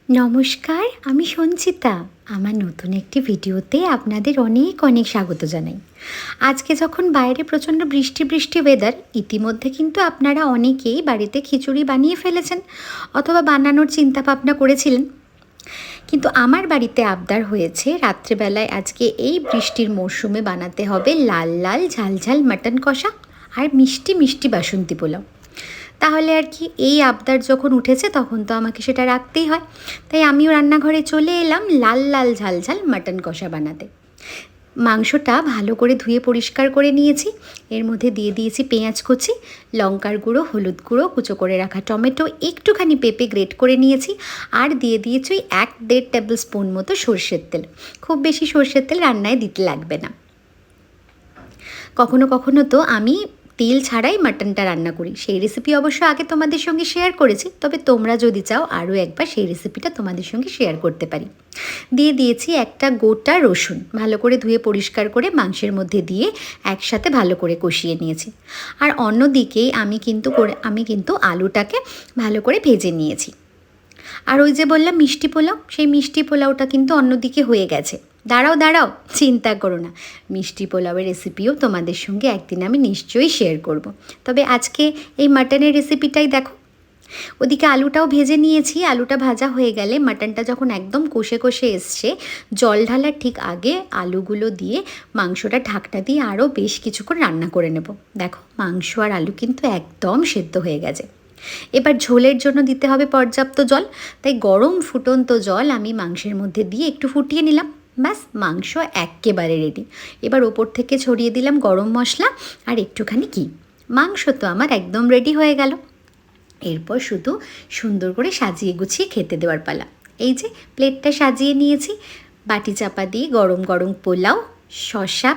নমস্কার, আমি সঞ্চিতা। আমার নতুন একটি ভিডিওতে আপনাদের অনেক অনেক স্বাগত জানাই। আজকে যখন বাইরে প্রচণ্ড বৃষ্টি বৃষ্টি ওয়েদার, ইতিমধ্যে কিন্তু আপনারা অনেকেই বাড়িতে খিচুড়ি বানিয়ে ফেলেছেন অথবা বানানোর চিন্তা ভাবনা করেছিলেন। কিন্তু আমার বাড়িতে আবদার হয়েছে রাত্রেবেলায় আজকে এই বৃষ্টির মরশুমে বানাতে হবে লাল লাল ঝাল ঝাল মাটন কষা আর মিষ্টি মিষ্টি বাসন্তী পোলাও। তাহলে আর কি, এই আবদার যখন উঠেছে তখন তো আমাকে সেটা রাখতেই হয়। তাই আমিও রান্নাঘরে চলে এলাম লাল লাল ঝাল ঝাল মাটন কষা বানাতে। মাংসটা ভালো করে ধুয়ে পরিষ্কার করে নিয়েছি। এর মধ্যে দিয়ে দিয়েছি পেঁয়াজ কুচি, লঙ্কার গুঁড়ো, হলুদ গুঁড়ো, কুচো করে রাখা টমেটো, একটুখানি পেঁপে গ্রেট করে নিয়েছি, আর দিয়ে দিয়েছি ওই 1-1.5 টেবিল স্পুন মতো সর্ষের তেল। খুব বেশি সর্ষের তেল রান্নায় দিতে লাগবে না। কখনো কখনো তো আমি তেল ছাড়াই মাটনটা রান্না করি, সেই রেসিপি অবশ্য আগে তোমাদের সঙ্গে শেয়ার করেছি, তবে তোমরা যদি চাও আরও একবার সেই রেসিপিটা তোমাদের সঙ্গে শেয়ার করতে পারি। দিয়ে দিয়েছি একটা গোটা রসুন, ভালো করে ধুয়ে পরিষ্কার করে মাংসের মধ্যে দিয়ে একসাথে ভালো করে কষিয়ে নিয়েছি। আর অন্যদিকেই আমি কিন্তু আলুটাকে ভালো করে ভেজে নিয়েছি। আর ওই যে বললাম মিষ্টি পোলাও, সেই মিষ্টি পোলাওটা কিন্তু অন্যদিকে হয়ে গেছে। দাঁড়াও, চিন্তা করো না, মিষ্টি পোলাওয়ের রেসিপিও তোমাদের সঙ্গে একদিন আমি নিশ্চয়ই শেয়ার করব। তবে আজকে এই মাটনের রেসিপিটাই দেখো। ওদিকে আলুটাও ভেজে নিয়েছি। আলুটা ভাজা হয়ে গেলে মাটনটা যখন একদম কষে কষে এসছে, জল ঢালার ঠিক আগে আলুগুলো দিয়ে মাংসটা ঢাকনা দিয়ে আরও বেশ কিছুক্ষণ রান্না করে নেব। দেখো, মাংস আর আলু কিন্তু একদম সেদ্ধ হয়ে গেছে। এবার ঝোলের জন্য দিতে হবে পর্যাপ্ত জল, তাই গরম ফুটন্ত জল আমি মাংসের মধ্যে দিয়ে একটু ফুটিয়ে নিলাম। ব্যাস, মাংস একেবারে রেডি। এবার ওপর থেকে ছড়িয়ে দিলাম গরম মশলা আর একটুখানি ঘি। মাংস তো আমার একদম রেডি হয়ে গেল। এরপর শুধু সুন্দর করে সাজিয়ে গুছিয়ে খেতে দেওয়ার পালা। এই যে প্লেটটা সাজিয়ে নিয়েছি, বাটি চাপা দিয়ে গরম গরম পোলাও, শসা,